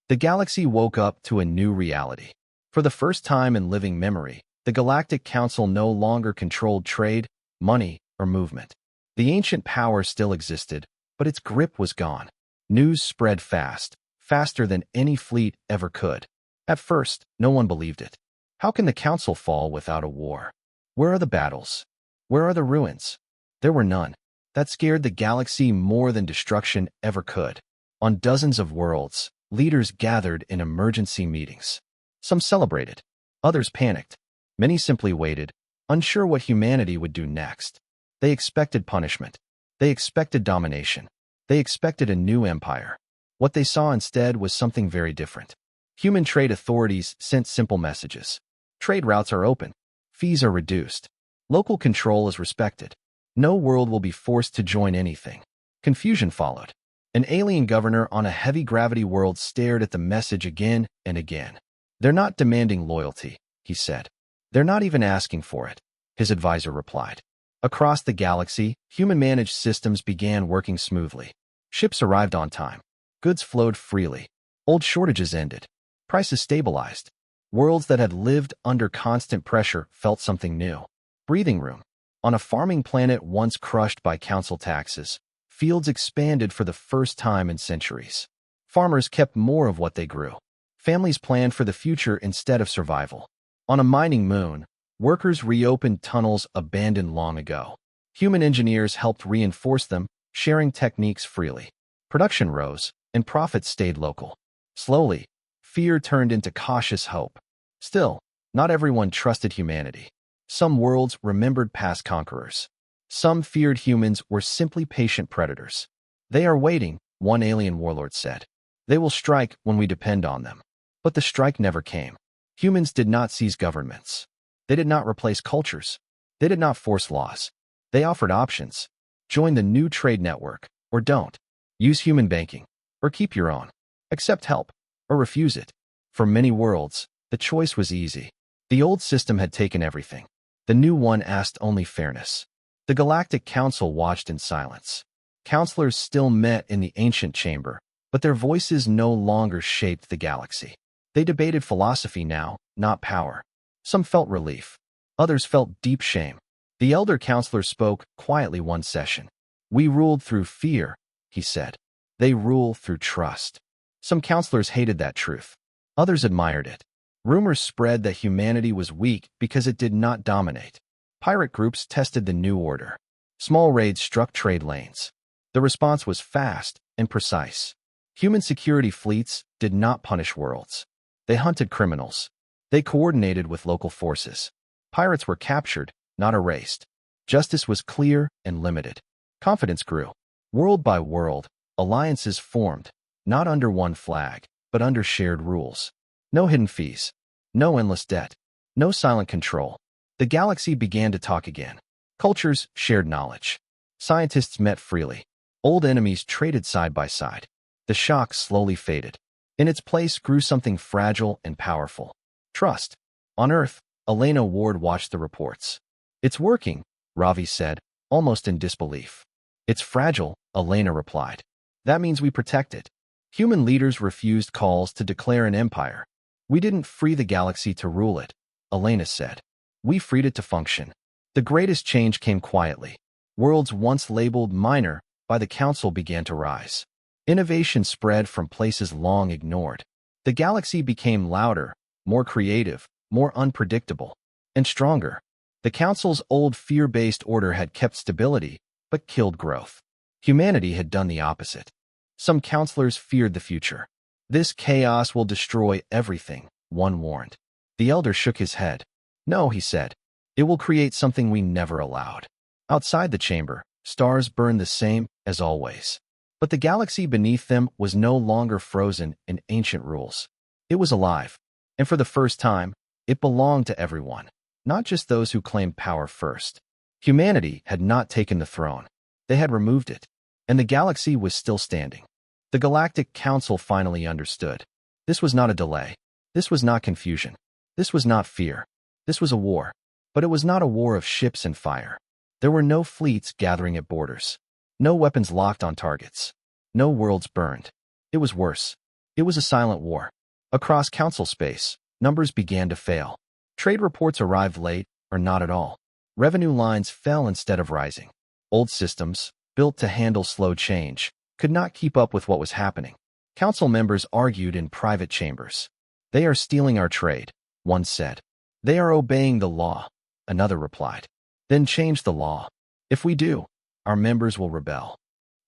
The galaxy woke up to a new reality. For the first time in living memory, the Galactic Council no longer controlled trade, money, or movement. The ancient power still existed, but its grip was gone. News spread fast, faster than any fleet ever could. At first, no one believed it. How can the Council fall without a war? Where are the battles? Where are the ruins? There were none. That scared the galaxy more than destruction ever could. On dozens of worlds, leaders gathered in emergency meetings. Some celebrated. Others panicked. Many simply waited, unsure what humanity would do next. They expected punishment. They expected domination. They expected a new empire. What they saw instead was something very different. Human trade authorities sent simple messages. Trade routes are open. Fees are reduced. Local control is respected. No world will be forced to join anything. Confusion followed. An alien governor on a heavy-gravity world stared at the message again and again. "They're not demanding loyalty," he said. "They're not even asking for it," his advisor replied. Across the galaxy, human-managed systems began working smoothly. Ships arrived on time. Goods flowed freely. Old shortages ended. Prices stabilized. Worlds that had lived under constant pressure felt something new. Breathing room. On a farming planet once crushed by council taxes, fields expanded for the first time in centuries. Farmers kept more of what they grew. Families planned for the future instead of survival. On a mining moon, workers reopened tunnels abandoned long ago. Human engineers helped reinforce them, sharing techniques freely. Production rose, and profits stayed local. Slowly, fear turned into cautious hope. Still, not everyone trusted humanity. Some worlds remembered past conquerors. Some feared humans were simply patient predators. "They are waiting," one alien warlord said. "They will strike when we depend on them." But the strike never came. Humans did not seize governments. They did not replace cultures. They did not force laws. They offered options. Join the new trade network, or don't. Use human banking, or keep your own. Accept help, or refuse it. For many worlds, the choice was easy. The old system had taken everything. The new one asked only fairness. The Galactic Council watched in silence. Counselors still met in the ancient chamber, but their voices no longer shaped the galaxy. They debated philosophy now, not power. Some felt relief. Others felt deep shame. The elder counselor spoke quietly one session. "We ruled through fear," he said. "They rule through trust." Some counselors hated that truth. Others admired it. Rumors spread that humanity was weak because it did not dominate. Pirate groups tested the new order. Small raids struck trade lanes. The response was fast and precise. Human security fleets did not punish worlds. They hunted criminals. They coordinated with local forces. Pirates were captured, not erased. Justice was clear and limited. Confidence grew. World by world, alliances formed, not under one flag, but under shared rules. No hidden fees. No endless debt. No silent control. The galaxy began to talk again. Cultures shared knowledge. Scientists met freely. Old enemies traded side by side. The shock slowly faded. In its place grew something fragile and powerful. Trust. On Earth, Elena Ward watched the reports. "It's working," Ravi said, almost in disbelief. "It's fragile," Elena replied. "That means we protect it." Human leaders refused calls to declare an empire. "We didn't free the galaxy to rule it," Elena said. "We freed it to function." The greatest change came quietly. Worlds once labeled minor by the Council began to rise. Innovation spread from places long ignored. The galaxy became louder, more creative, more unpredictable, and stronger. The Council's old fear-based order had kept stability, but killed growth. Humanity had done the opposite. Some counselors feared the future. "This chaos will destroy everything," one warned. The elder shook his head. "No," he said. "It will create something we never allowed." Outside the chamber, stars burned the same as always. But the galaxy beneath them was no longer frozen in ancient rules. It was alive. And for the first time, it belonged to everyone, not just those who claimed power first. Humanity had not taken the throne. They had removed it. And the galaxy was still standing. The Galactic Council finally understood. This was not a delay. This was not confusion. This was not fear. This was a war. But it was not a war of ships and fire. There were no fleets gathering at borders. No weapons locked on targets. No worlds burned. It was worse. It was a silent war. Across council space, numbers began to fail. Trade reports arrived late, or not at all. Revenue lines fell instead of rising. Old systems, built to handle slow change, could not keep up with what was happening. Council members argued in private chambers. "They are stealing our trade," one said. "They are obeying the law," another replied. "Then change the law. If we do, our members will rebel."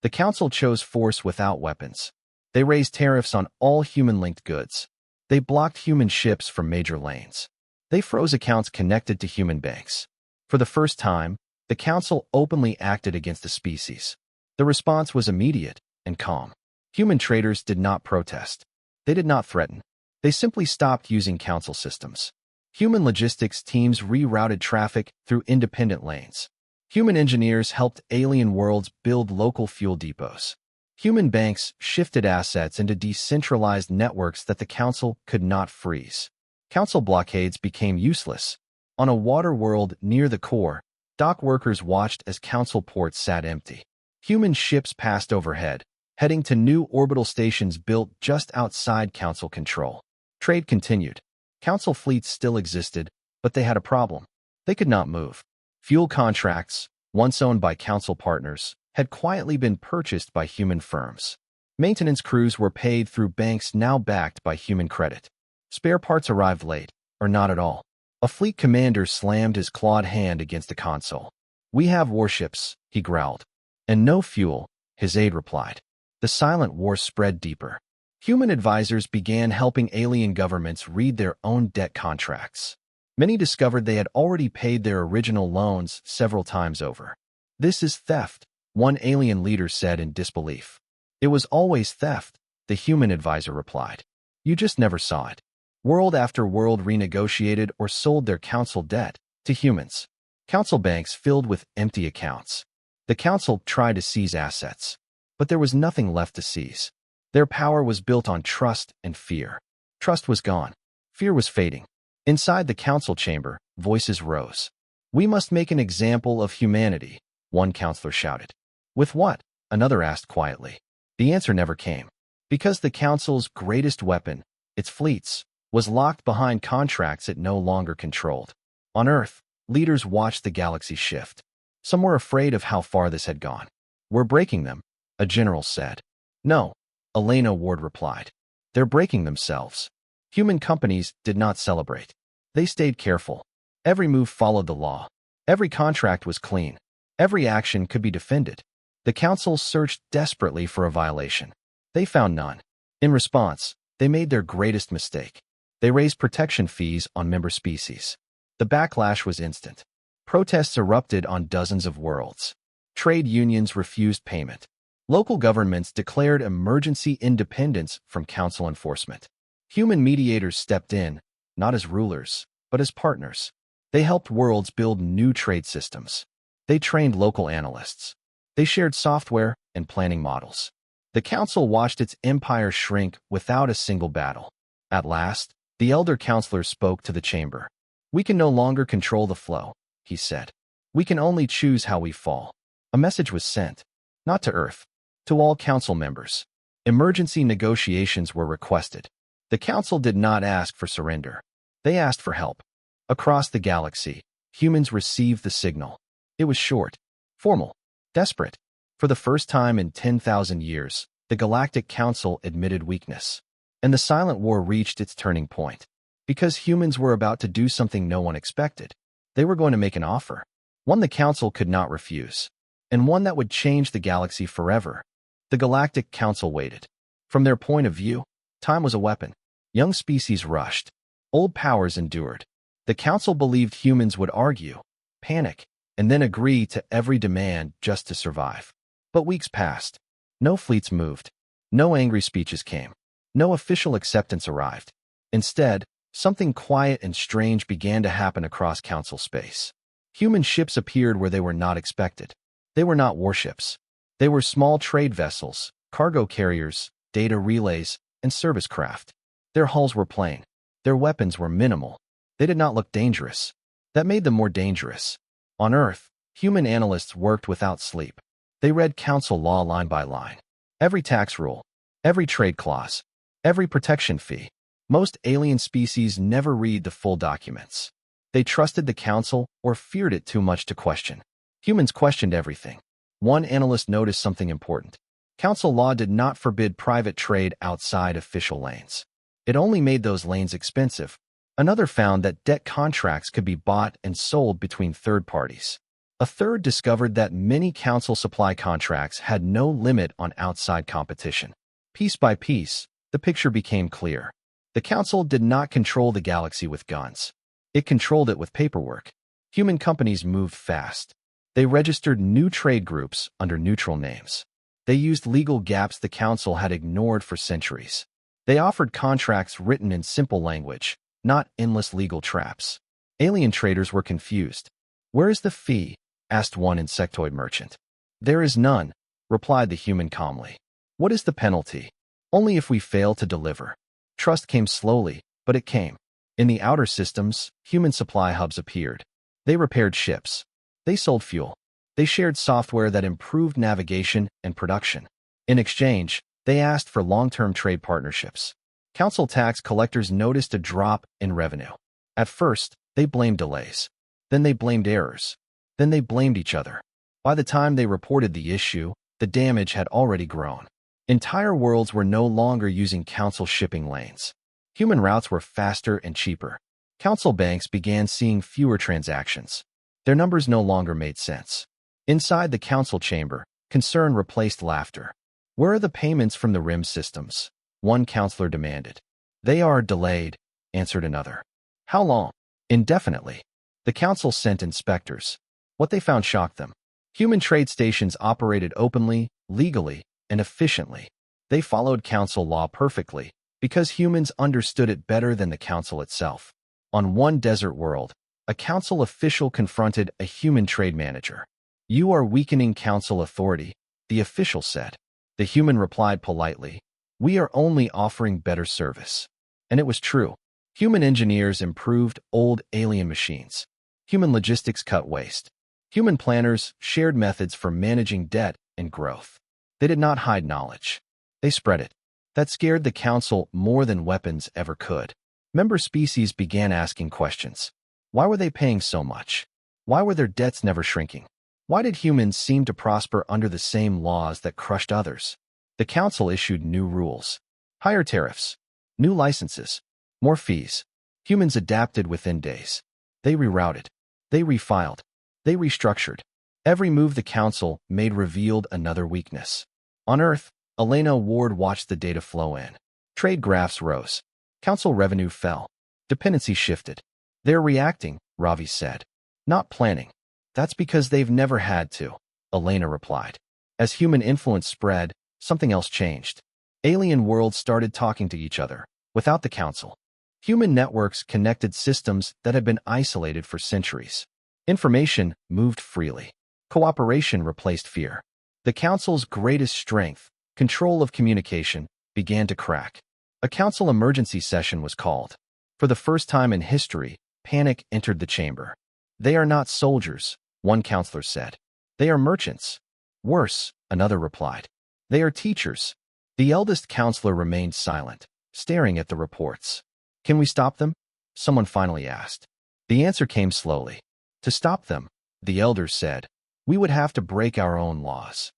The council chose force without weapons. They raised tariffs on all human-linked goods. They blocked human ships from major lanes. They froze accounts connected to human banks. For the first time, the council openly acted against the species. The response was immediate and calm. Human traders did not protest. They did not threaten. They simply stopped using council systems. Human logistics teams rerouted traffic through independent lanes. Human engineers helped alien worlds build local fuel depots. Human banks shifted assets into decentralized networks that the council could not freeze. Council blockades became useless. On a water world near the core, dock workers watched as council ports sat empty. Human ships passed overhead, heading to new orbital stations built just outside council control. Trade continued. Council fleets still existed, but they had a problem. They could not move. Fuel contracts, once owned by council partners, had quietly been purchased by human firms. Maintenance crews were paid through banks now backed by human credit. Spare parts arrived late, or not at all. A fleet commander slammed his clawed hand against the console. "We have warships," he growled. "And no fuel," his aide replied. The silent war spread deeper. Human advisors began helping alien governments read their own debt contracts. Many discovered they had already paid their original loans several times over. "This is theft," one alien leader said in disbelief. "It was always theft," the human advisor replied. "You just never saw it." World after world renegotiated or sold their council debt to humans. Council banks filled with empty accounts. The council tried to seize assets, but there was nothing left to seize. Their power was built on trust and fear. Trust was gone. Fear was fading. Inside the council chamber, voices rose. "We must make an example of humanity," one counselor shouted. "With what?" another asked quietly. The answer never came. Because the council's greatest weapon, its fleets, was locked behind contracts it no longer controlled. On Earth, leaders watched the galaxy shift. Some were afraid of how far this had gone. "We're breaking them," a general said. "No," Elena Ward replied. "They're breaking themselves." Human companies did not celebrate. They stayed careful. Every move followed the law. Every contract was clean. Every action could be defended. The council searched desperately for a violation. They found none. In response, they made their greatest mistake. They raised protection fees on member species. The backlash was instant. Protests erupted on dozens of worlds. Trade unions refused payment. Local governments declared emergency independence from council enforcement. Human mediators stepped in, not as rulers, but as partners. They helped worlds build new trade systems. They trained local analysts. They shared software and planning models. The council watched its empire shrink without a single battle. At last, the elder counselor spoke to the chamber. "We can no longer control the flow," he said. "We can only choose how we fall." A message was sent, not to Earth, to all council members. Emergency negotiations were requested. The council did not ask for surrender. They asked for help. Across the galaxy, humans received the signal. It was short, formal, desperate. For the first time in 10,000 years, the Galactic Council admitted weakness. And the silent war reached its turning point. Because humans were about to do something no one expected. They were going to make an offer. One the council could not refuse. And one that would change the galaxy forever. The Galactic Council waited. From their point of view, time was a weapon. Young species rushed. Old powers endured. The council believed humans would argue, panic, and then agree to every demand just to survive. But weeks passed. No fleets moved. No angry speeches came. No official acceptance arrived. Instead, something quiet and strange began to happen across council space. Human ships appeared where they were not expected. They were not warships. They were small trade vessels, cargo carriers, data relays, and service craft. Their hulls were plain. Their weapons were minimal. They did not look dangerous. That made them more dangerous. On Earth, human analysts worked without sleep. They read council law line by line. Every tax rule, every trade clause, Every protection fee. Most alien species never read the full documents. They trusted the council or feared it too much to question. Humans questioned everything. One analyst noticed something important. Council law did not forbid private trade outside official lanes. It only made those lanes expensive. Another found that debt contracts could be bought and sold between third parties. A third discovered that many council supply contracts had no limit on outside competition. Piece by piece, the picture became clear. The council did not control the galaxy with guns. It controlled it with paperwork. Human companies moved fast. They registered new trade groups under neutral names. They used legal gaps the council had ignored for centuries. They offered contracts written in simple language, not endless legal traps. Alien traders were confused. "Where is the fee?" asked one insectoid merchant. "There is none," replied the human calmly. "What is the penalty?" "Only if we fail to deliver." Trust came slowly, but it came. In the outer systems, human supply hubs appeared. They repaired ships. They sold fuel. They shared software that improved navigation and production. In exchange, they asked for long-term trade partnerships. Council tax collectors noticed a drop in revenue. At first, they blamed delays. Then they blamed errors. Then they blamed each other. By the time they reported the issue, the damage had already grown. Entire worlds were no longer using council shipping lanes. Human routes were faster and cheaper. Council banks began seeing fewer transactions. Their numbers no longer made sense. Inside the council chamber, concern replaced laughter. "Where are the payments from the RIM systems?" one counselor demanded. "They are delayed," answered another. "How long?" "Indefinitely." The council sent inspectors. What they found shocked them. Human trade stations operated openly, legally, and efficiently. They followed council law perfectly, because humans understood it better than the council itself. On one desert world, a council official confronted a human trade manager. "You are weakening council authority," the official said. The human replied politely, "We are only offering better service." And it was true. Human engineers improved old alien machines. Human logistics cut waste. Human planners shared methods for managing debt and growth. They did not hide knowledge. They spread it. That scared the council more than weapons ever could. Member species began asking questions. Why were they paying so much? Why were their debts never shrinking? Why did humans seem to prosper under the same laws that crushed others? The council issued new rules. Higher tariffs. New licenses. More fees. Humans adapted within days. They rerouted. They refiled. They restructured. Every move the council made revealed another weakness. On Earth, Elena Ward watched the data flow in. Trade graphs rose. Council revenue fell. Dependency shifted. "They're reacting," Ravi said. "Not planning." "That's because they've never had to," Elena replied. As human influence spread, something else changed. Alien worlds started talking to each other, without the council. Human networks connected systems that had been isolated for centuries. Information moved freely. Cooperation replaced fear. The council's greatest strength, control of communication, began to crack. A council emergency session was called. For the first time in history, panic entered the chamber. "They are not soldiers," one counselor said. "They are merchants." "Worse," another replied. "They are teachers." The eldest counselor remained silent, staring at the reports. "Can we stop them?" someone finally asked. The answer came slowly. "To stop them," the elders said, "we would have to break our own laws."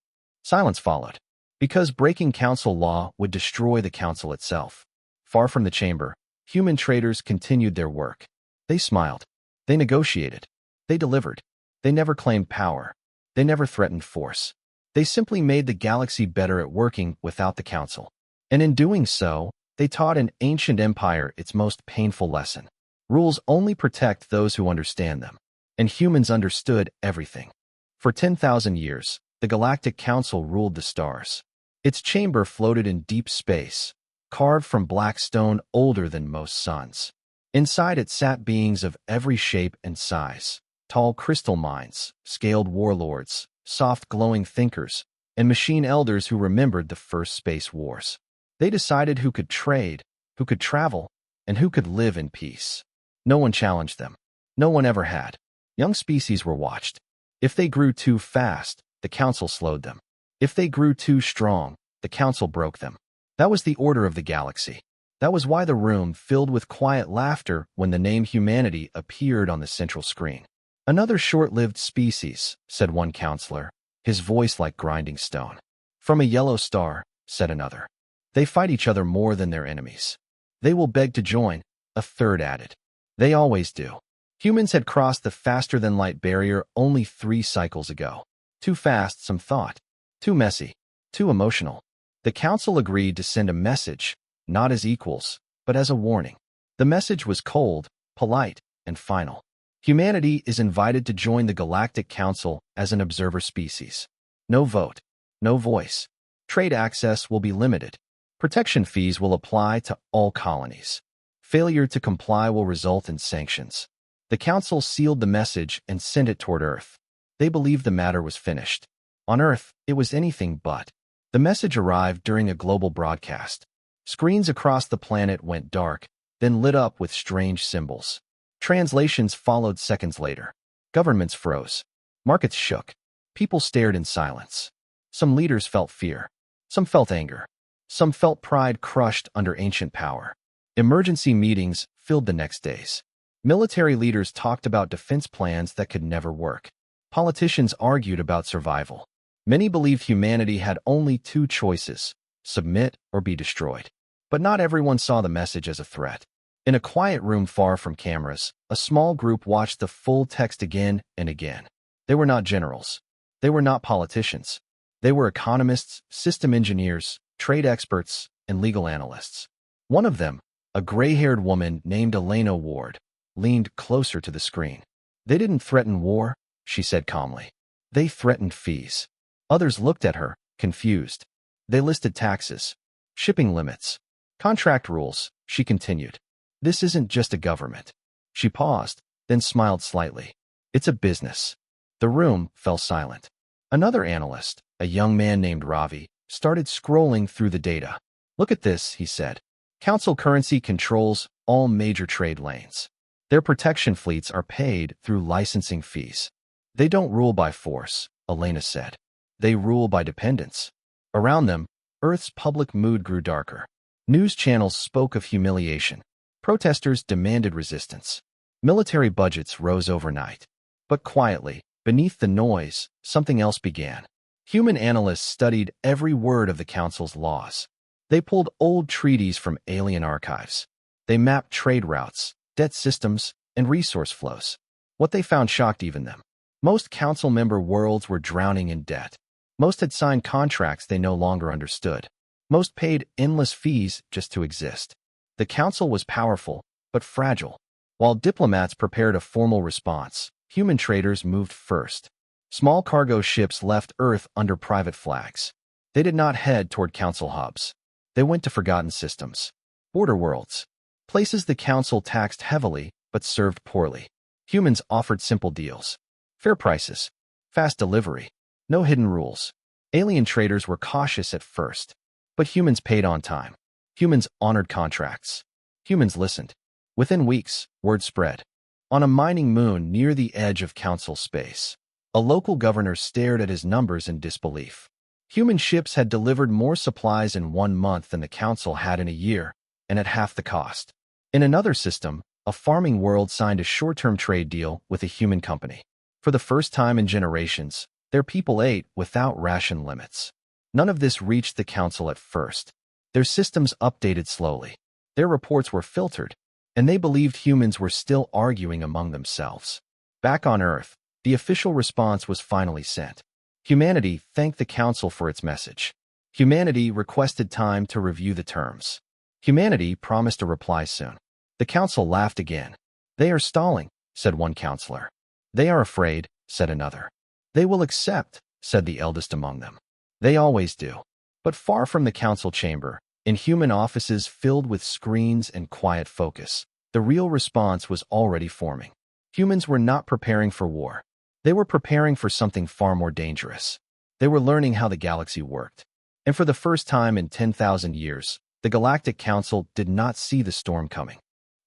Silence followed. Because breaking council law would destroy the council itself. Far from the chamber, human traders continued their work. They smiled. They negotiated. They delivered. They never claimed power. They never threatened force. They simply made the galaxy better at working without the council. And in doing so, they taught an ancient empire its most painful lesson. Rules only protect those who understand them. And humans understood everything. For 10,000 years, the Galactic Council ruled the stars. Its chamber floated in deep space, carved from black stone older than most suns. Inside it sat beings of every shape and size, tall crystal minds, scaled warlords, soft glowing thinkers, and machine elders who remembered the first space wars. They decided who could trade, who could travel, and who could live in peace. No one challenged them. No one ever had. Young species were watched. If they grew too fast, the council slowed them. If they grew too strong, the council broke them. That was the order of the galaxy. That was why the room filled with quiet laughter when the name humanity appeared on the central screen. Another short-lived species, said one counselor, his voice like grinding stone. From a yellow star, said another. They fight each other more than their enemies. They will beg to join, a third added. They always do. Humans had crossed the faster-than-light barrier only 3 cycles ago. Too fast, some thought. Too messy. Too emotional. The council agreed to send a message, not as equals, but as a warning. The message was cold, polite, and final. Humanity is invited to join the Galactic Council as an observer species. No vote. No voice. Trade access will be limited. Protection fees will apply to all colonies. Failure to comply will result in sanctions. The Council sealed the message and sent it toward Earth. They believed the matter was finished. On Earth, it was anything but. The message arrived during a global broadcast. Screens across the planet went dark, then lit up with strange symbols. Translations followed seconds later. Governments froze. Markets shook. People stared in silence. Some leaders felt fear. Some felt anger. Some felt pride crushed under ancient power. Emergency meetings filled the next days. Military leaders talked about defense plans that could never work. Politicians argued about survival. Many believed humanity had only 2 choices, submit or be destroyed. But not everyone saw the message as a threat. In a quiet room far from cameras, a small group watched the full text again and again. They were not generals. They were not politicians. They were economists, system engineers, trade experts, and legal analysts. One of them, a gray-haired woman named Elena Ward, leaned closer to the screen. They didn't threaten war, she said calmly. They threatened fees. Others looked at her, confused. They listed taxes, shipping limits, contract rules, she continued. This isn't just a government. She paused, then smiled slightly. It's a business. The room fell silent. Another analyst, a young man named Ravi, started scrolling through the data. Look at this, he said. Council currency controls all major trade lanes. Their protection fleets are paid through licensing fees. They don't rule by force, Elena said. They rule by dependence. Around them, Earth's public mood grew darker. News channels spoke of humiliation. Protesters demanded resistance. Military budgets rose overnight. But quietly, beneath the noise, something else began. Human analysts studied every word of the Council's laws. They pulled old treaties from alien archives. They mapped trade routes, debt systems, and resource flows. What they found shocked even them. Most Council member worlds were drowning in debt. Most had signed contracts they no longer understood. Most paid endless fees just to exist. The Council was powerful, but fragile. While diplomats prepared a formal response, human traders moved first. Small cargo ships left Earth under private flags. They did not head toward Council hubs. They went to forgotten systems. Border worlds. Places the Council taxed heavily, but served poorly. Humans offered simple deals. Fair prices. Fast delivery. No hidden rules. Alien traders were cautious at first. But humans paid on time. Humans honored contracts. Humans listened. Within weeks, word spread. On a mining moon near the edge of Council space, a local governor stared at his numbers in disbelief. Human ships had delivered more supplies in 1 month than the Council had in a year, and at half the cost. In another system, a farming world signed a short-term trade deal with a human company. For the first time in generations, their people ate without ration limits. None of this reached the Council at first. Their systems updated slowly. Their reports were filtered, and they believed humans were still arguing among themselves. Back on Earth, the official response was finally sent. Humanity thanked the Council for its message. Humanity requested time to review the terms. Humanity promised a reply soon. The Council laughed again. They are stalling, said one counselor. They are afraid, said another. They will accept, said the eldest among them. They always do. But far from the Council chamber, in human offices filled with screens and quiet focus, the real response was already forming. Humans were not preparing for war. They were preparing for something far more dangerous. They were learning how the galaxy worked. And for the first time in 10,000 years, the Galactic Council did not see the storm coming.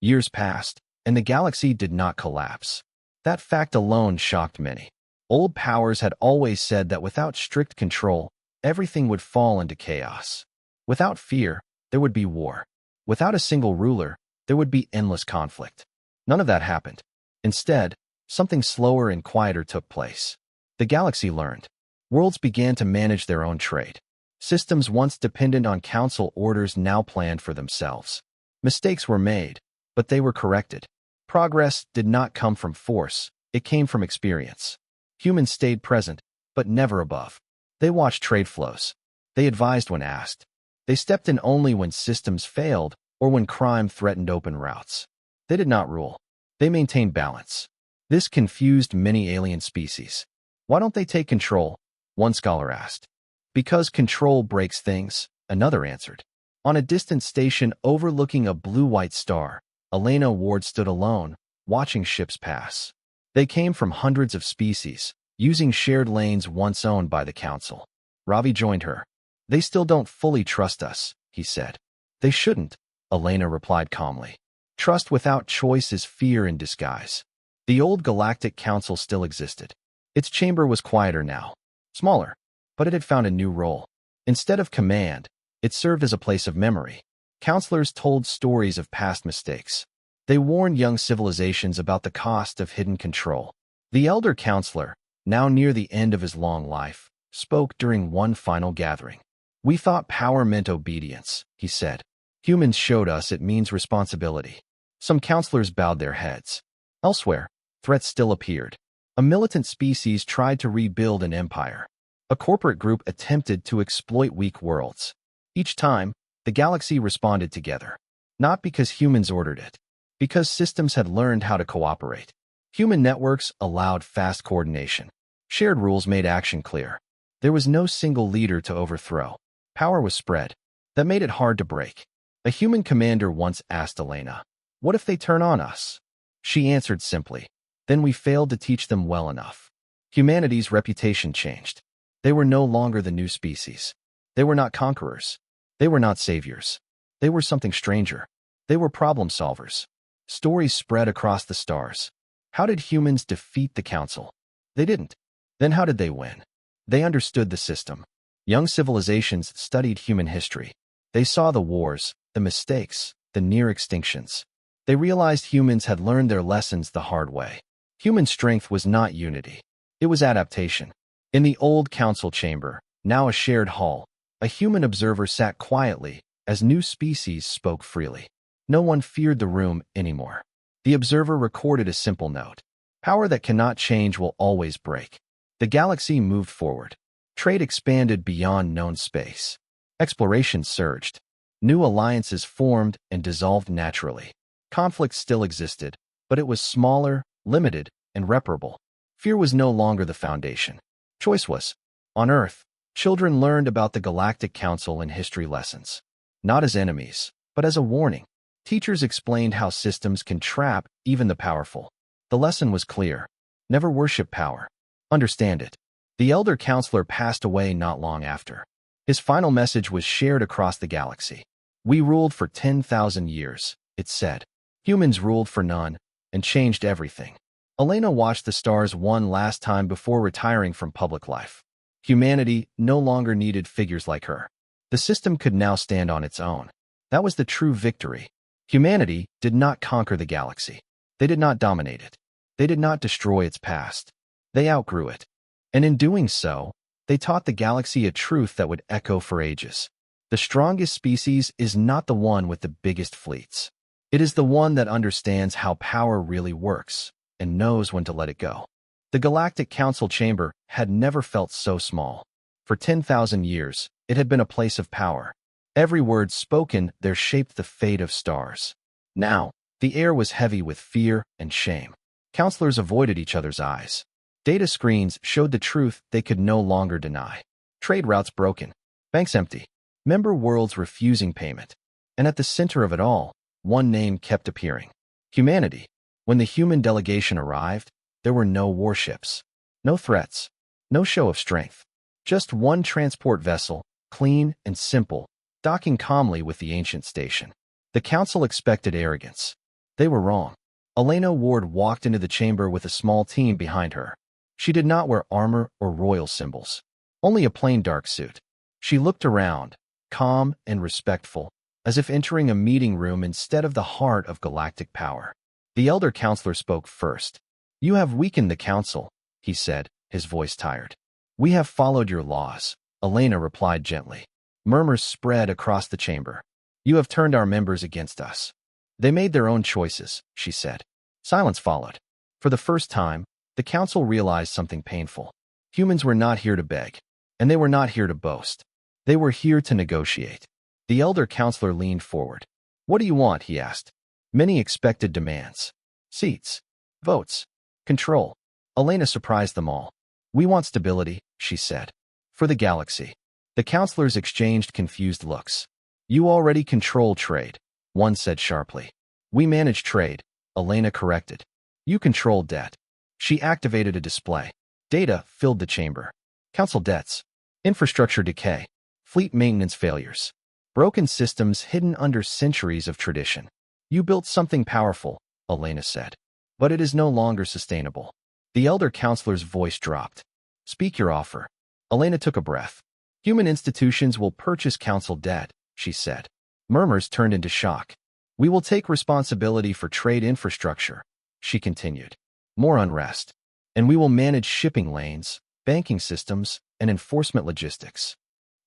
Years passed, and the galaxy did not collapse. That fact alone shocked many. Old powers had always said that without strict control, everything would fall into chaos. Without fear, there would be war. Without a single ruler, there would be endless conflict. None of that happened. Instead, something slower and quieter took place. The galaxy learned. Worlds began to manage their own trade. Systems once dependent on council orders now planned for themselves. Mistakes were made, but they were corrected. Progress did not come from force, it came from experience. Humans stayed present, but never above. They watched trade flows. They advised when asked. They stepped in only when systems failed or when crime threatened open routes. They did not rule. They maintained balance. This confused many alien species. Why don't they take control? One scholar asked. Because control breaks things, another answered. On a distant station overlooking a blue-white star, Elena Ward stood alone, watching ships pass. They came from hundreds of species, using shared lanes once owned by the council. Ravi joined her. They still don't fully trust us, he said. They shouldn't, Elena replied calmly. Trust without choice is fear in disguise. The old Galactic Council still existed. Its chamber was quieter now, smaller, but it had found a new role. Instead of command, it served as a place of memory. Counselors told stories of past mistakes. They warned young civilizations about the cost of hidden control. The elder counselor, now near the end of his long life, spoke during one final gathering. We thought power meant obedience, he said. Humans showed us it means responsibility. Some counselors bowed their heads. Elsewhere, threats still appeared. A militant species tried to rebuild an empire. A corporate group attempted to exploit weak worlds. Each time, the galaxy responded together. Not because humans ordered it, because systems had learned how to cooperate. Human networks allowed fast coordination. Shared rules made action clear. There was no single leader to overthrow. Power was spread. That made it hard to break. A human commander once asked Elena, "What if they turn on us?" She answered simply, "Then we failed to teach them well enough." Humanity's reputation changed. They were no longer the new species. They were not conquerors. They were not saviors. They were something stranger. They were problem solvers. Stories spread across the stars. How did humans defeat the council? They didn't. Then how did they win? They understood the system. Young civilizations studied human history. They saw the wars, the mistakes, the near extinctions. They realized humans had learned their lessons the hard way. Human strength was not unity. It was adaptation. In the old council chamber, now a shared hall, a human observer sat quietly as new species spoke freely. No one feared the room anymore. The observer recorded a simple note. Power that cannot change will always break. The galaxy moved forward. Trade expanded beyond known space. Exploration surged. New alliances formed and dissolved naturally. Conflict still existed, but it was smaller, limited, and reparable. Fear was no longer the foundation. Choice was. On Earth, children learned about the Galactic Council in history lessons. Not as enemies, but as a warning. Teachers explained how systems can trap even the powerful. The lesson was clear. Never worship power. Understand it. The elder counselor passed away not long after. His final message was shared across the galaxy. We ruled for 10,000 years, it said. Humans ruled for none, and changed everything. Elena watched the stars one last time before retiring from public life. Humanity no longer needed figures like her. The system could now stand on its own. That was the true victory. Humanity did not conquer the galaxy. They did not dominate it. They did not destroy its past. They outgrew it. And in doing so, they taught the galaxy a truth that would echo for ages. The strongest species is not the one with the biggest fleets. It is the one that understands how power really works and knows when to let it go. The Galactic Council chamber had never felt so small. For 10,000 years, it had been a place of power. Every word spoken there shaped the fate of stars. Now, the air was heavy with fear and shame. Counselors avoided each other's eyes. Data screens showed the truth they could no longer deny. Trade routes broken. Banks empty. Member worlds refusing payment. And at the center of it all, one name kept appearing. Humanity. When the human delegation arrived, there were no warships. No threats. No show of strength. Just one transport vessel, clean and simple, docking calmly with the ancient station. The council expected arrogance. They were wrong. Elena Ward walked into the chamber with a small team behind her. She did not wear armor or royal symbols. Only a plain dark suit. She looked around, calm and respectful, as if entering a meeting room instead of the heart of galactic power. The elder counselor spoke first. "You have weakened the council," he said, his voice tired. "We have followed your laws," Elena replied gently. Murmurs spread across the chamber. "You have turned our members against us." "They made their own choices," she said. Silence followed. For the first time, the council realized something painful. Humans were not here to beg, and they were not here to boast. They were here to negotiate. The elder counselor leaned forward. "What do you want?" he asked. Many expected demands. Seats. Votes. Control. Elena surprised them all. "We want stability," she said. "For the galaxy." The counselors exchanged confused looks. "You already control trade," one said sharply. "We manage trade," Elena corrected. "You control debt." She activated a display. Data filled the chamber. Council debts. Infrastructure decay. Fleet maintenance failures. Broken systems hidden under centuries of tradition. "You built something powerful," Elena said. "But it is no longer sustainable." The elder counselor's voice dropped. "Speak your offer." Elena took a breath. "Human institutions will purchase council debt," she said. Murmurs turned into shock. "We will take responsibility for trade infrastructure," she continued. More unrest. "And we will manage shipping lanes, banking systems, and enforcement logistics."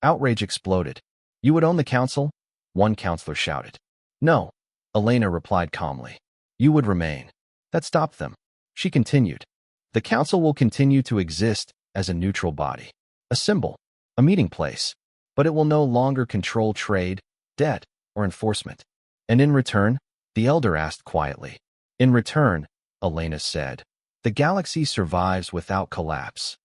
Outrage exploded. "You would own the council?" one counselor shouted. "No," Elena replied calmly. "You would remain." That stopped them. She continued. "The council will continue to exist as a neutral body, a symbol, a meeting place, but it will no longer control trade, debt, or enforcement." "And in return?" the elder asked quietly. "In return," Elena said, "the galaxy survives without collapse."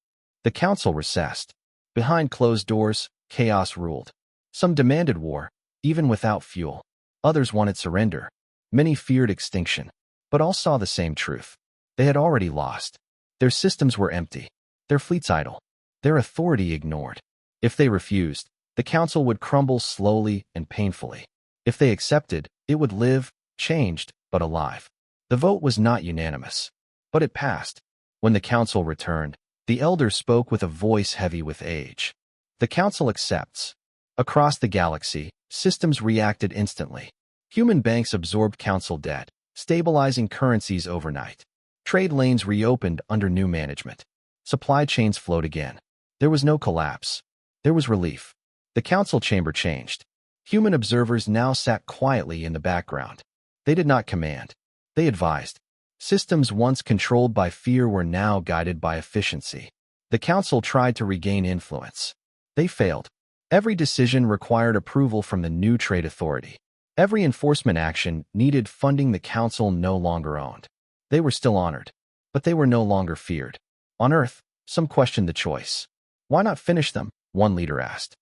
The council recessed. Behind closed doors, chaos ruled. Some demanded war, even without fuel. Others wanted surrender. Many feared extinction. But all saw the same truth. They had already lost. Their systems were empty. Their fleets idle. Their authority ignored. If they refused, the council would crumble slowly and painfully. If they accepted, it would live, changed, but alive. The vote was not unanimous. But it passed. When the council returned, the elder spoke with a voice heavy with age. "The council accepts." Across the galaxy, systems reacted instantly. Human banks absorbed council debt, stabilizing currencies overnight. Trade lanes reopened under new management. Supply chains flowed again. There was no collapse. There was relief. The council chamber changed. Human observers now sat quietly in the background. They did not command. They advised. Systems once controlled by fear were now guided by efficiency. The council tried to regain influence. They failed. Every decision required approval from the new trade authority. Every enforcement action needed funding the council no longer owned. They were still honored, but they were no longer feared. On Earth, some questioned the choice. "Why not finish them?" one leader asked.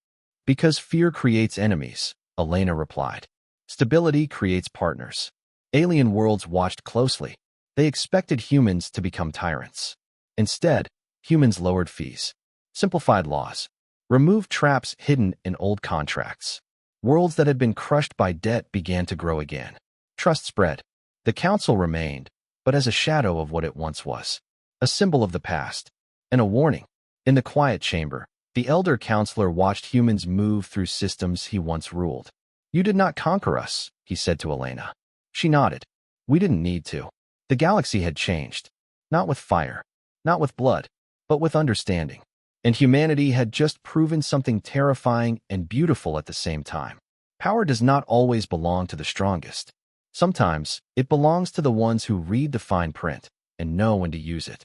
"Because fear creates enemies," Elena replied. "Stability creates partners." Alien worlds watched closely. They expected humans to become tyrants. Instead, humans lowered fees, simplified laws, removed traps hidden in old contracts. Worlds that had been crushed by debt began to grow again. Trust spread. The council remained, but as a shadow of what it once was. A symbol of the past. And a warning. In the quiet chamber, the elder counselor watched humans move through systems he once ruled. "You did not conquer us," he said to Elena. She nodded. "We didn't need to." The galaxy had changed. Not with fire, not with blood, but with understanding. And humanity had just proven something terrifying and beautiful at the same time. Power does not always belong to the strongest. Sometimes, it belongs to the ones who read the fine print and know when to use it.